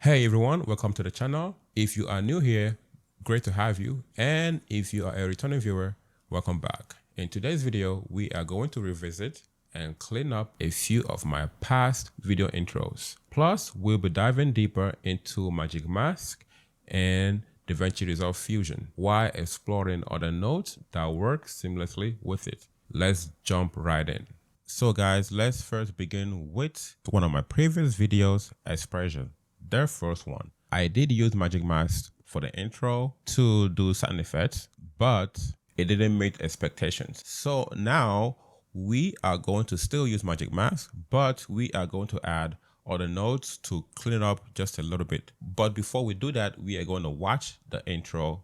Hey everyone, welcome to the channel. If you are new here, great to have you. And if you are a returning viewer, welcome back. In today's video, we are going to revisit and clean up a few of my past video intros. Plus, we'll be diving deeper into Magic Mask and DaVinci Resolve Fusion while exploring other nodes that work seamlessly with it. Let's jump right in. So guys, let's first begin with one of my previous videos, Expression. Their first one. I did use Magic Mask for the intro to do certain effects, but it didn't meet expectations. So now we are going to still use Magic Mask, but we are going to add other nodes to clean it up just a little bit. But before we do that, we are going to watch the intro.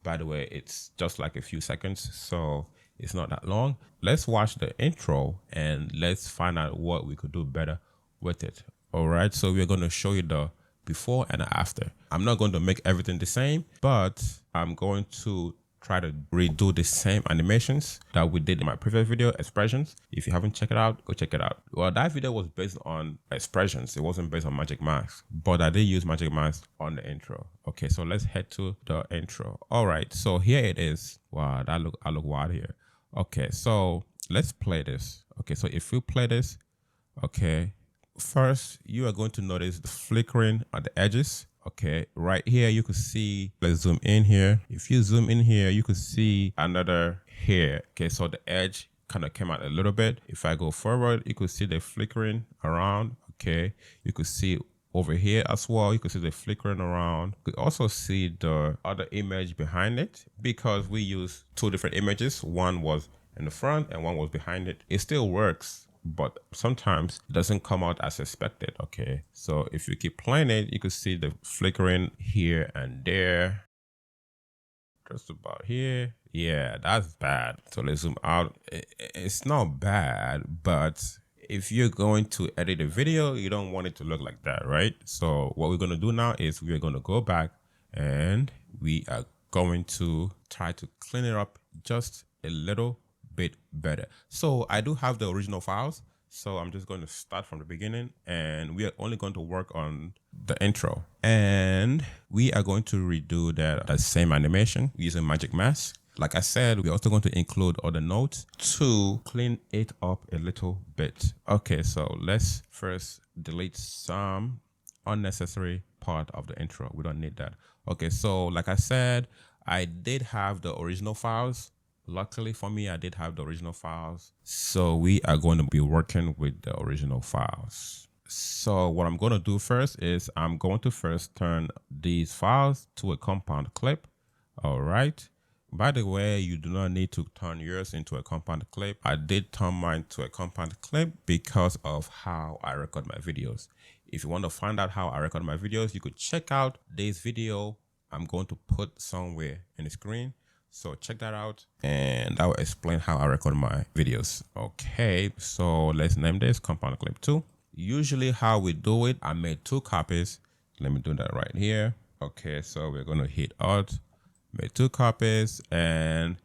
By the way, it's just like a few seconds, so it's not that long. Let's watch the intro and let's find out what we could do better with it. All right, so we're going to show you the before and after. I'm not going to make everything the same, but I'm going to try to redo the same animations that we did in my previous video, Expressions. If you haven't checked it out, go check it out. Well, that video was based on Expressions. It wasn't based on Magic Mask, but I did use Magic Mask on the intro. Okay, so let's head to the intro. All right, so here it is. Wow, I look wild here. Okay, so let's play this. Okay, so if we play this, okay, first, you are going to notice the flickering at the edges. Okay, right here, you can see, let's zoom in here. If you zoom in here, you can see another here. Okay, so the edge kind of came out a little bit. If I go forward, you could see the flickering around. Okay, you could see over here as well. You could see the flickering around. You could also see the other image behind it because we use two different images. One was in the front and one was behind it. It still works, but sometimes it doesn't come out as expected. Okay, so if you keep playing it, you can see the flickering here and there, just about here. Yeah, that's bad. So let's zoom out. It's not bad, but if you're going to edit a video, you don't want it to look like that, right? So what we're going to do now is we're going to go back and we are going to try to clean it up just a little bit better. So I do have the original files, so I'm just going to start from the beginning and we are only going to work on the intro and we are going to redo that same animation using Magic Mask. Like I said, we're also going to include other nodes to clean it up a little bit. Okay, so let's first delete some unnecessary part of the intro. We don't need that. Okay, so like I said, I did have the original files. Luckily for me, I did have the original files. So we are going to be working with the original files. So what I'm going to do first is I'm going to first turn these files to a compound clip. All right. By the way, you do not need to turn yours into a compound clip. I did turn mine to a compound clip because of how I record my videos. If you want to find out how I record my videos, you could check out this video. I'm going to put somewhere in the screen. So check that out and that will explain how I record my videos. Okay, so let's name this compound clip 2. Usually how we do it, I made 2 copies. Let me do that right here. Okay, so we're going to hit Alt, made 2 copies. And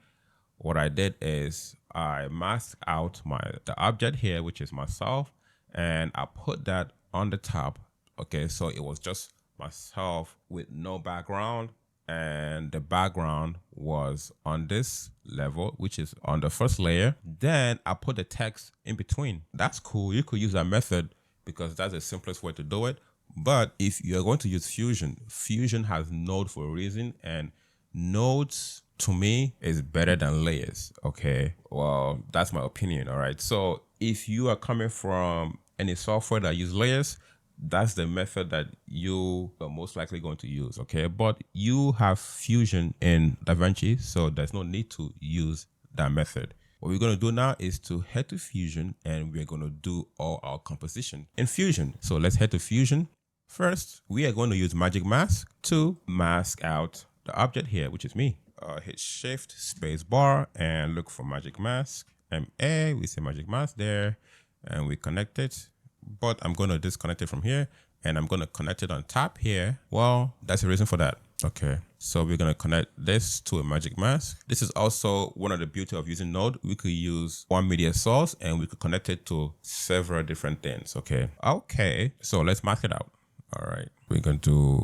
what I did is I masked out the object here, which is myself. And I put that on the top. Okay, so it was just myself with no background. And the background was on this level, which is on the first layer. Then I put the text in between. That's cool. You could use that method because that's the simplest way to do it. But if you're going to use Fusion, Fusion has node for a reason, and nodes to me is better than layers. Okay, well, that's my opinion. All right, so if you are coming from any software that use layers, that's the method that you are most likely going to use. Okay, but you have Fusion in DaVinci, so there's no need to use that method. What we're going to do now is to head to Fusion and we're going to do all our composition in Fusion. So let's head to Fusion. First, we are going to use Magic Mask to mask out the object here, which is me. Hit Shift space bar and look for Magic Mask. MA, we say Magic Mask there and we connect it. But I'm going to disconnect it from here and I'm going to connect it on top here. Well, that's the reason for that. Okay, so we're going to connect this to a Magic Mask. This is also one of the beauty of using Node. We could use one media source and we could connect it to several different things. Okay, so let's mask it out. All right, we're going to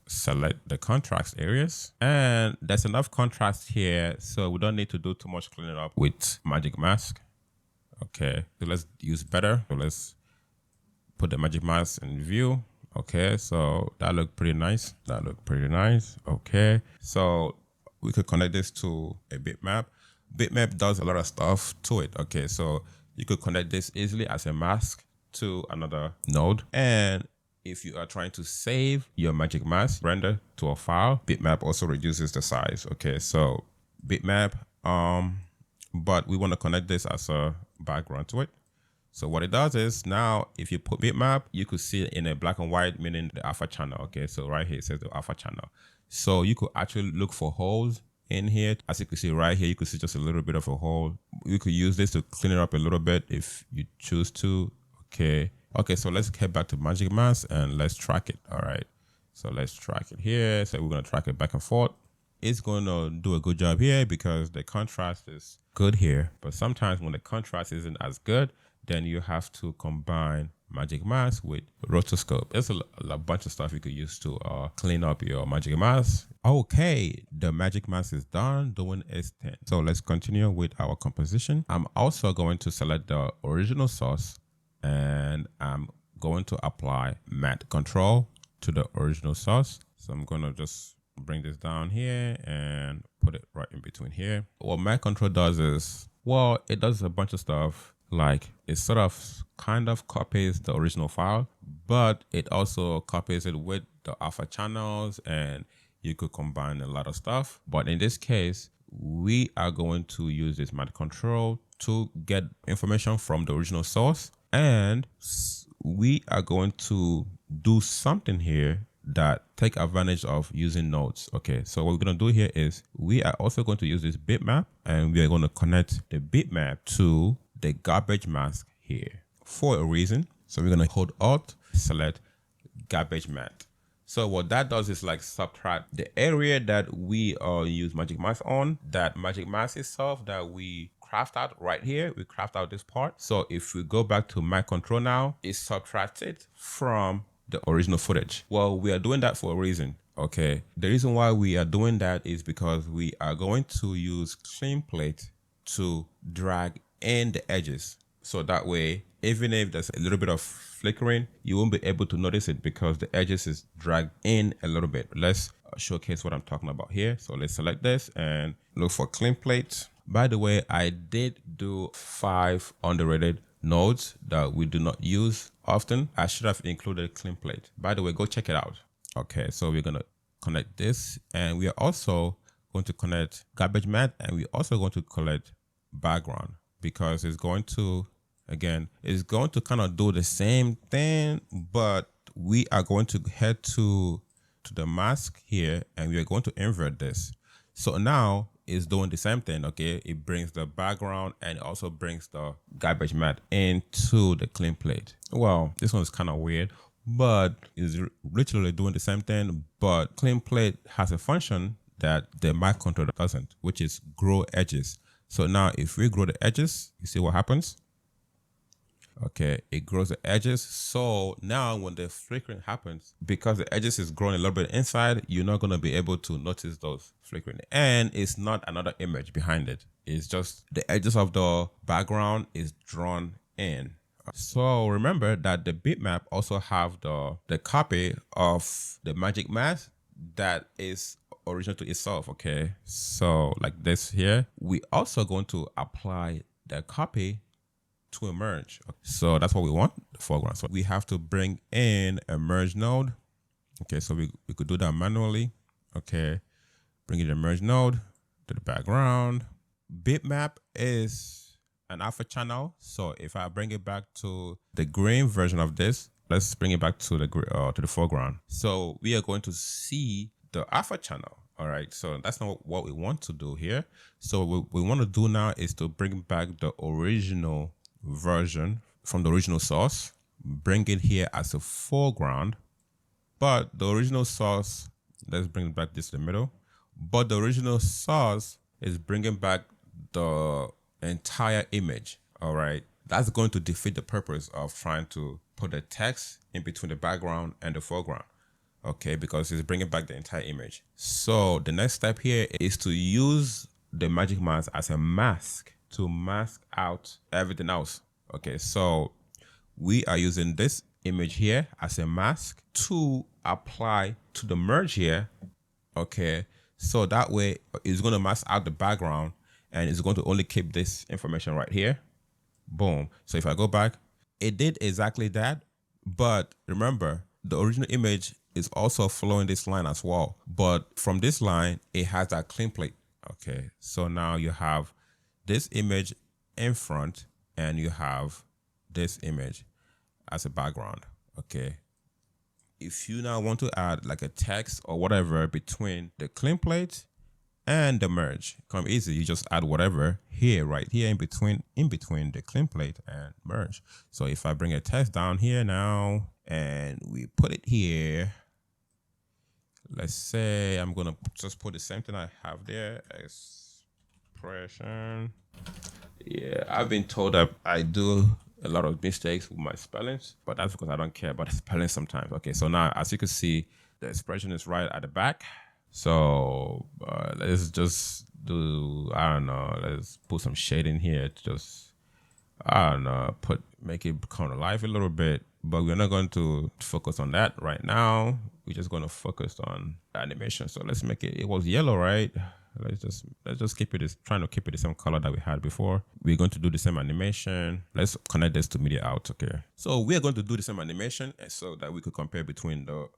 select the contrast areas, and there's enough contrast here, so we don't need to do too much cleaning up with magic mask. Okay, so let's use better. So let's put the magic mask in view. Okay, so that looked pretty nice. That looked pretty nice. Okay, so we could connect this to a bitmap. Bitmap does a lot of stuff to it. Okay, so you could connect this easily as a mask to another node. And if you are trying to save your magic mask render to a file, bitmap also reduces the size. Okay, so bitmap, but we want to connect this as a background to it. So what it does is now if you put bitmap, you could see it in a black and white, meaning the alpha channel. Okay, so right here it says the alpha channel. So you could actually look for holes in here. As you can see right here, you could see just a little bit of a hole. You could use this to clean it up a little bit if you choose to. Okay, so let's head back to magic mask and let's track it. All right, so let's track it here. So we're going to track it back and forth. It's going to do a good job here because the contrast is good here. But sometimes when the contrast isn't as good, then you have to combine magic mask with rotoscope. There's a bunch of stuff you could use to clean up your magic mask. Okay, the magic mask is done doing its thing. So let's continue with our composition. I'm also going to select the original source, and I'm going to apply matte control to the original source. So I'm going to just bring this down here and put it right in between here. What matte control does is, well, it does a bunch of stuff. Like it sort of kind of copies the original file, but it also copies it with the alpha channels, and you could combine a lot of stuff. But in this case, we are going to use this matte control to get information from the original source, and we are going to do something here that take advantage of using nodes. Okay, so what we're going to do here is we are also going to use this bitmap, and we are going to connect the bitmap to the garbage mask here for a reason. So we're going to hold Alt, select garbage matte. So what that does is like subtract the area that we use magic mask on, that magic mask itself that we craft out right here. We craft out this part. So if we go back to my control now, it subtracts it from the original footage. Well, we are doing that for a reason. Okay, the reason why we are doing that is because we are going to use clean plate to drag in the edges. So that way, even if there's a little bit of flickering, you won't be able to notice it because the edges is dragged in a little bit. Let's showcase what I'm talking about here. So let's select this and look for clean plate. By the way, I did do 5 underrated nodes that we do not use often. I should have included clean plate. By the way, go check it out. Okay, so we're going to connect this, and we are also going to connect garbage matte, and we're also going to connect background, because it's going to, again, it's going to kind of do the same thing, but we are going to head to the mask here, and we are going to invert this. So now it's doing the same thing. Okay, it brings the background and it also brings the garbage matte into the clean plate. Well, this one is kind of weird, but it's literally doing the same thing, but clean plate has a function that the matte controller doesn't, which is grow edges. So now if we grow the edges, you see what happens? Okay, it grows the edges. So now when the flickering happens, because the edges is growing a little bit inside, you're not going to be able to notice those flickering. And it's not another image behind it. It's just the edges of the background is drawn in. So remember that the bitmap also have the copy of the magic mask that is original to itself. Okay, so like this here, we also going to apply the copy to a merge. So that's what we want, the foreground. So we have to bring in a merge node. Okay, so we could do that manually. Okay, bring in a merge node to the background. Bitmap is an alpha channel. So if I bring it back to the green version of this, let's bring it back to the foreground. So we are going to see the alpha channel. All right, so that's not what we want to do here. So what we want to do now is to bring back the original version from the original source, bring it here as a foreground, but the original source, let's bring it back this to the middle, but the original source is bringing back the entire image. All right, that's going to defeat the purpose of trying to put the text in between the background and the foreground. okay, because it's bringing back the entire image. So the next step here is to use the magic mask as a mask to mask out everything else. Okay, so we are using this image here as a mask to apply to the merge here. Okay, so that way it's going to mask out the background and it's going to only keep this information right here. Boom. So if I go back, it did exactly that. But remember, the original image is also following this line as well. But from this line, it has that clean plate. Okay, so now you have this image in front and you have this image as a background. Okay, if you now want to add like a text or whatever between the clean plate and the merge, come easy. You just add whatever here, right here in between the clean plate and merge. So if I bring a text down here now and we put it here, let's say I'm gonna just put the same thing I have there, expression. Yeah, I've been told that I do a lot of mistakes with my spellings, but that's because I don't care about the spelling sometimes. Okay, so now as you can see, the expression is right at the back. So let's just do, I don't know, let's put some shade in here to just, I don't know, make it come alive a little bit, but we're not going to focus on that right now. We're just going to focus on animation. So let's make it was yellow, right? Let's just keep it, trying to keep it the same color that we had before. We're going to do the same animation. Let's connect this to media out. Okay, so we are going to do the same animation so that we could compare between the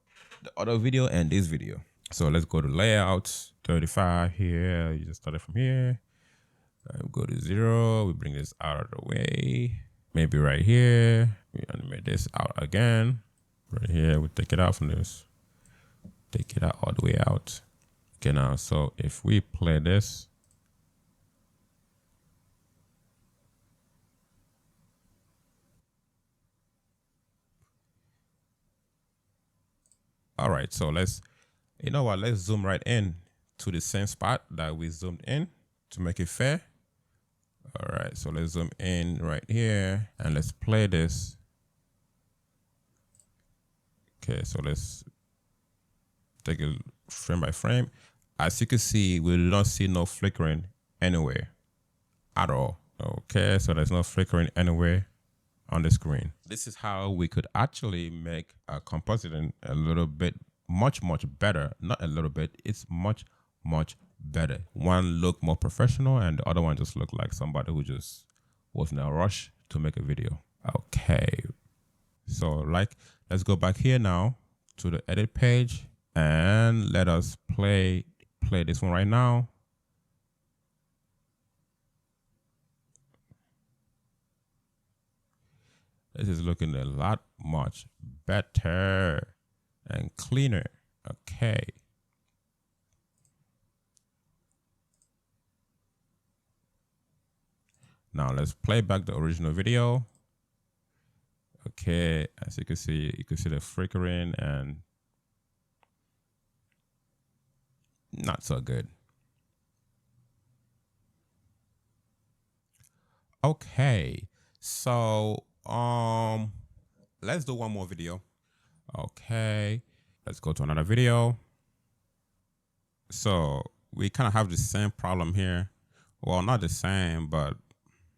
other video and this video. So let's go to layout 35 here. You just start it from here. Go to 0. We bring this out of the way. Maybe right here. We animate this out again. Right here, we take it out from this. Take it out all the way out. Okay, now, so if we play this, all right, so let's, you know what, let's zoom right in to the same spot that we zoomed in to make it fair. All right, so let's zoom in right here and let's play this. Okay, so let's take it frame by frame. As you can see, we do not see no flickering anywhere at all. Okay, so there's no flickering anywhere on the screen. This is how we could actually make compositing a little bit much better. Not a little bit, it's much better. One look more professional and the other one just looked like somebody who just was in a rush to make a video. Okay, so let's go back here now to the edit page and let us play this one right now. This is looking a lot much better and cleaner. Okay. Now let's play back the original video. Okay, as you can see the flickering and not so good. Okay, so let's do one more video. Okay, let's go to another video. So we kind of have the same problem here. Well, not the same, but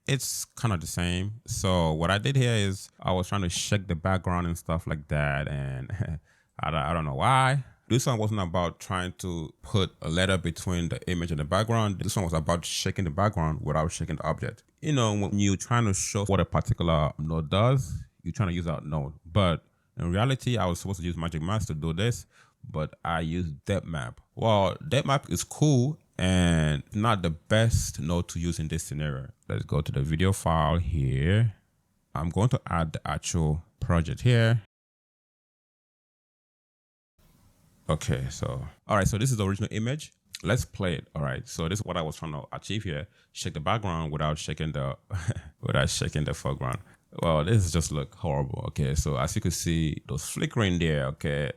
it's kind of the same. So what I did here is I was trying to shake the background and stuff like that, and I don't know why. This one wasn't about trying to put a letter between the image and the background. This one was about shaking the background without shaking the object. You know, when you're trying to show what a particular node does, you're trying to use that node. But in reality, I was supposed to use Magic Mask to do this, but I used depth map. Well, depth map is cool and not the best node to use in this scenario. Let's go to the video file here. I'm going to add the actual project here. Okay, so, all right, so this is the original image. Let's play it. All right, so this is what I was trying to achieve here. Shake the background without shaking the, foreground. Well, this just look horrible. Okay, so as you can see, those flickering there, okay,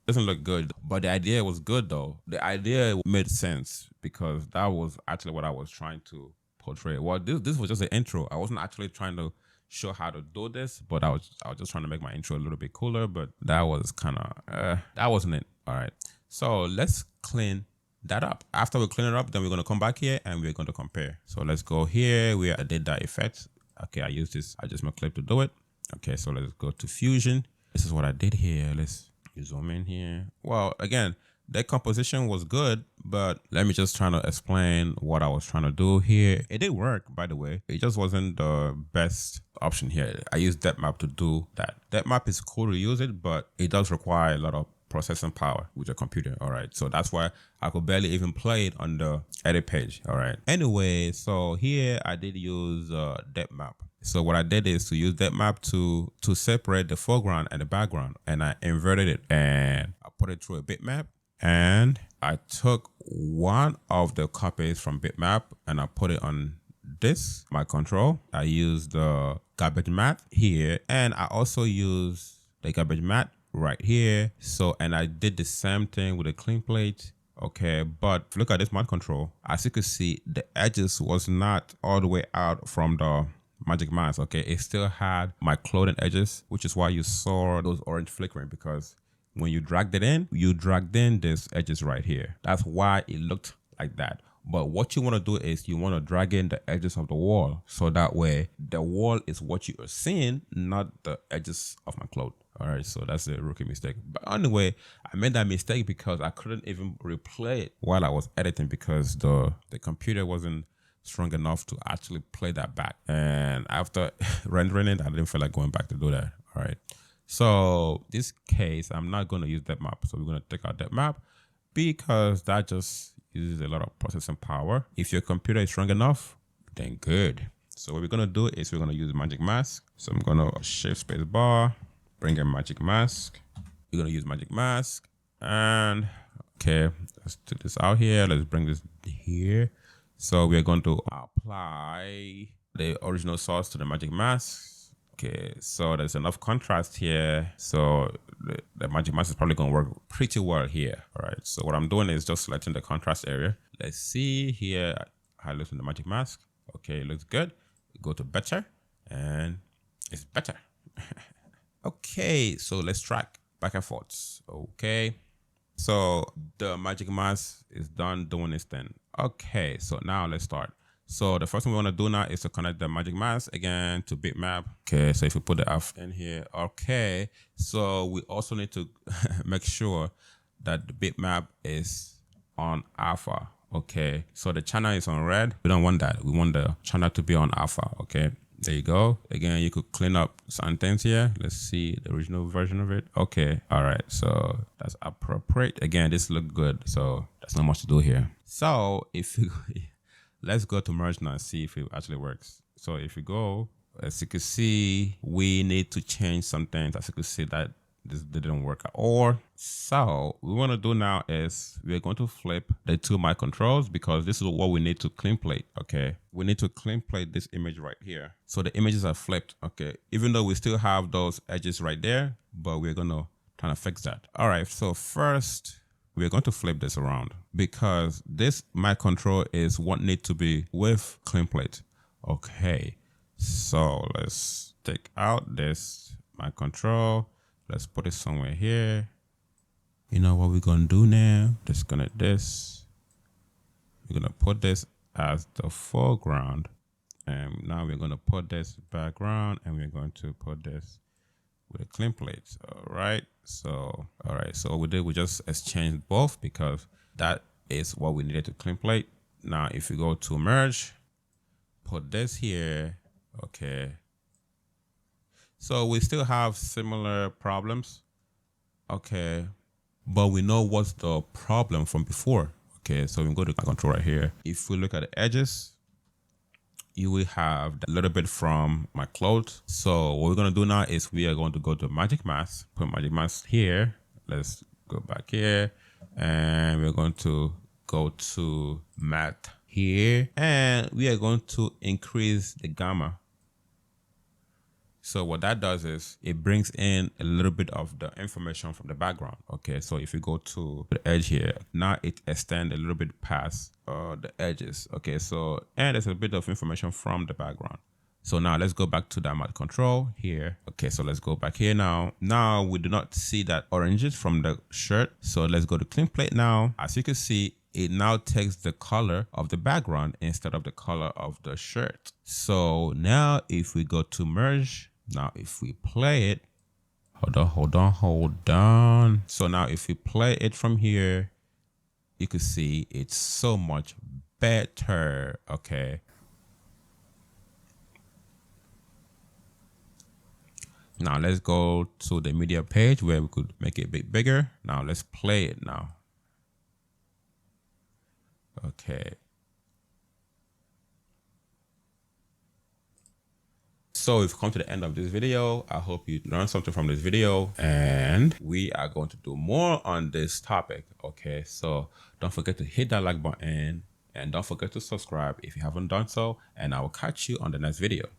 doesn't look good, but the idea was good though. The idea made sense because that was actually what I was trying to portray. Well, this was just an intro. I wasn't actually trying to show how to do this, but I was just trying to make my intro a little bit cooler, but that was kind of, that wasn't it. All right. So let's clean that up. After we clean it up, then we're going to come back here and we're going to compare. So let's go here where I did that effect. Okay, I use this adjustment clip to do it. Okay, so let's go to Fusion. This is what I did here. Let's zoom in here. Well, again, that composition was good, but let me just try to explain what I was trying to do here. It did work, by the way. It just wasn't the best option here. I used depth map to do that. Depth map is cool to use it, but it does require a lot of processing power with your computer. All right, so that's why I could barely even play it on the edit page. All right, anyway, so here I did use depth map. So what I did is to use depth map to separate the foreground and the background, and I inverted it and I put it through a bitmap, and I took one of the copies from bitmap and I put it on this my control. I used the garbage matte here, and I also use the garbage matte right here. So, and I did the same thing with a clean plate. Okay, but if you look at this matte control, as you can see, the edges was not all the way out from the magic mask. Okay, it still had my clothing edges, which is why you saw those orange flickering, because when you dragged it in, you dragged in these edges right here. That's why it looked like that. But what you want to do is you want to drag in the edges of the wall, so that way the wall is what you are seeing, not the edges of my clothes. All right, so that's a rookie mistake. But anyway, I made that mistake because I couldn't even replay it while I was editing, because the computer wasn't strong enough to actually play that back. And after rendering it, I didn't feel like going back to do that. All right. So this case, I'm not going to use that map. So we're going to take out that map because that just uses a lot of processing power. If your computer is strong enough, then good. So what we're going to do is we're going to use magic mask. So I'm going to shift space bar, bring in magic mask. We're going to use magic mask, and okay, let's take this out here. Let's bring this here. So we're going to apply the original source to the magic mask. Okay, so there's enough contrast here. So the magic mask is probably going to work pretty well here. All right, so what I'm doing is just selecting the contrast area. Let's see here how it looks in the magic mask. Okay, it looks good. Go to better, and it's better. Okay, so let's track back and forth. Okay, so the magic mask is done doing its thing. Okay, so now let's start. So the first thing we want to do now is to connect the magic mask again to bitmap. Okay, so if we put the F in here, okay. So we also need to make sure that the bitmap is on alpha. Okay, so the channel is on red. We don't want that. We want the channel to be on alpha. Okay, there you go. Again, you could clean up some things here. Let's see the original version of it. Okay, all right, so that's appropriate. Again, this looks good, so there's not much to do here. So if you let's go to merge now and see if it actually works. So if you go, as you can see, we need to change some things. As you can see, that this didn't work at all. So what we want to do now is we're going to flip the two mic controls, because this is what we need to clean plate. Okay, we need to clean plate this image right here. So the images are flipped. Okay, even though we still have those edges right there, but we're going to try to fix that. All right, so first we're going to flip this around, because this mic control is what needs to be with clean plate. Okay, so let's take out this mic control. Let's put it somewhere here. You know what we're going to do now? Disconnect this. We're going to put this as the foreground. And now we're going to put this background, and we're going to put this with a clean plate. All right. So, all right. So what we did, we just exchanged both, because that is what we needed to clean plate. Now, if you go to merge, put this here. Okay. So we still have similar problems. Okay. But we know what's the problem from before. Okay. So we can go to control right here. If we look at the edges, you will have a little bit from my clothes. So what we're going to do now is we are going to go to magic mask, put magic mask here. Let's go back here, and we're going to go to matte here, and we are going to increase the gamma. So what that does is it brings in a little bit of the information from the background. Okay, so if you go to the edge here, now it extends a little bit past the edges. Okay, so, and there's a bit of information from the background. So now let's go back to that matte control here. Okay, so let's go back here now. Now we do not see that oranges from the shirt. So let's go to clean plate now. As you can see, it now takes the color of the background instead of the color of the shirt. So now if we go to merge, now if we play it, hold on. So now if we play it from here, you can see it's so much better. Okay. Now let's go to the media page where we could make it a bit bigger. Now let's play it now. Okay. So we've come to the end of this video. I hope you learned something from this video, and we are going to do more on this topic. Okay, so don't forget to hit that like button and don't forget to subscribe if you haven't done so, and I will catch you on the next video.